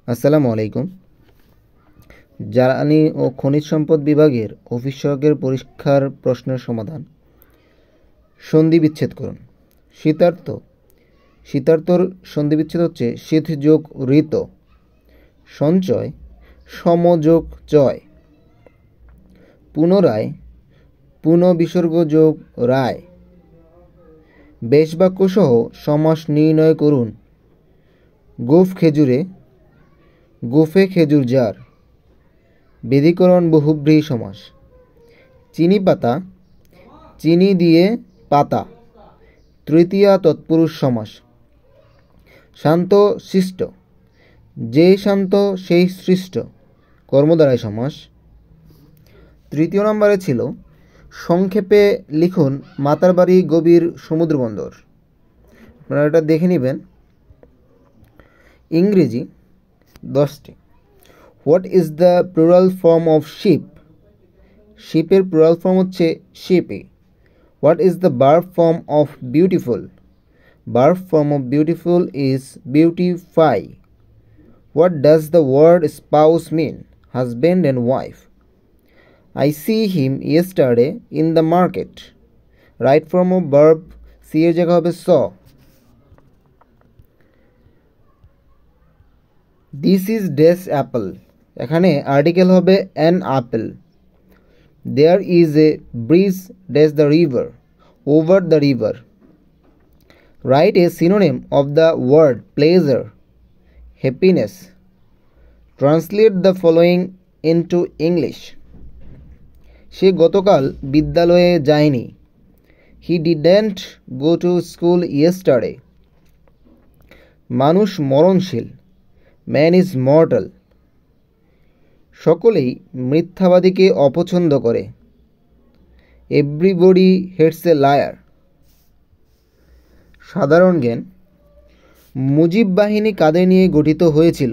আসসালামু আলাইকুম। জ্বালানি ও খনিজ সম্পদ বিভাগের অফিস সহকারীর পরীক্ষার প্রশ্নের সমাধান। সন্ধি বিচ্ছেদ করুন। শীতার্থ, শীতার্থর সন্ধি বিচ্ছেদ হচ্ছে শীত যোগ ঋত। সঞ্চয়, সম যোগ চয়। পুনরায়, পুন বিসর্গ যোগ রায়। বেশ বাক্য সহ সমাস নির্ণয় করুন। গোঁফ খেজুরে, গোঁফে খেজুর যার। বেদীকরণ বহুব্রীহি সমাস। চিনি পাতা, চিনি দিয়ে পাতা। তৃতীয়া তৎপুরুষ সমাস। শান্ত শিষ্ট, যেই শান্ত সেই সৃষ্ট। কর্মদ্বারায় সমাস। তৃতীয় নম্বরে ছিল সংক্ষেপে লিখুন মাতারবাড়ি গভীর সমুদ্রবন্দর। আপনারা এটা দেখে নেবেন। ইংরেজি 10টি। What is the plural form of ship? শিপের প্লুরাল ফর্ম হচ্ছে শিপি। What is the verb form of beautiful? Verb form of beautiful is beautify. What does the word spouse mean? Husband and wife. I see him yesterday in the market. Right form of verb see এর জায়গা হবে saw. This is dash apple. এখানে article হবে an apple. There is a breeze dash the river. Over the river. Write a synonym of the word pleasure. Happiness. Translate the following into English. সে গতকাল বিদ্যালয়ে যায়নি। He didn't go to school yesterday. মানুষ মরণশীল। Man is mortal. সকলেই মিথ্যাবাদীকে অপছন্দ করে। Everybody hates a liar. সাধারণ জ্ঞান। মুজিব বাহিনী কাদের নিয়ে গঠিত হয়েছিল?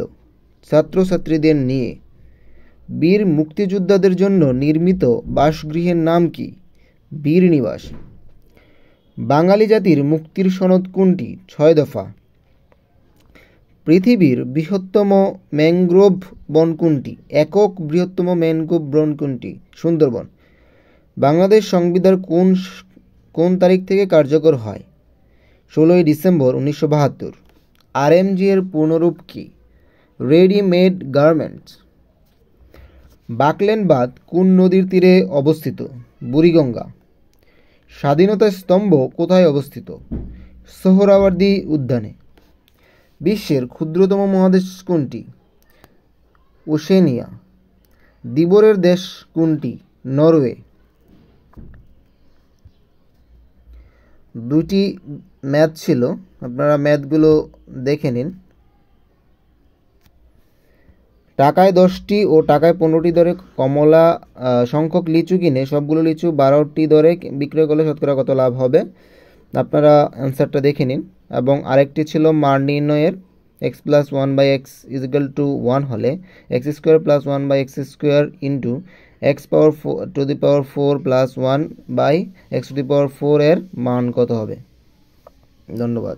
ছাত্রছাত্রীদের নিয়ে। বীর মুক্তিযোদ্ধাদের জন্য নির্মিত বাসগৃহের নাম কি? বীর নিবাস। বাঙালি জাতির মুক্তির সনদ কোনটি? 6 দফা। পৃথিবীর বৃহত্তম ম্যানগ্রোভ বন কোনটি? একক বৃহত্তম ম্যানগ্রোভ বন কোনটি? সুন্দরবন। বাংলাদেশ সংবিধান কোন তারিখ থেকে কার্যকর হয়? 16 ডিসেম্বর 1972। আরএমজি এর পূর্ণরূপ কি? Readymade garments. বাকলেন বাঁধ কোন নদীর তীরে অবস্থিত? বুড়িগঙ্গা। স্বাধীনতা স্তম্ভ কোথায় অবস্থিত? সোহরাওয়ার্দী উদ্যানে। বিশ্বের ক্ষুদ্রতম মহাদেশ কোনটি? ওশেনিয়া। দিবরের দেশ কোনটি? নরওয়ে। দুটি ম্যাথ ছিল, আপনারা ম্যাথগুলো দেখে নিন। টাকায় 10টি ও টাকায় 15টি দরে কমলা সংখ্যক লিচু কিনে সবগুলো লিচু 12টি দরে বিক্রয় করলে শতকরা কত লাভ হবে? আপনারা অ্যান্সারটা দেখে নিন। এবং আরেকটি ছিল মান নির্ণয়ের। X plus 1/x is equal to 1 হলে x square plus 1/x square into x power 4 to the power 4 plus 1/x to the power 4 এর মান কত হবে? ধন্যবাদ।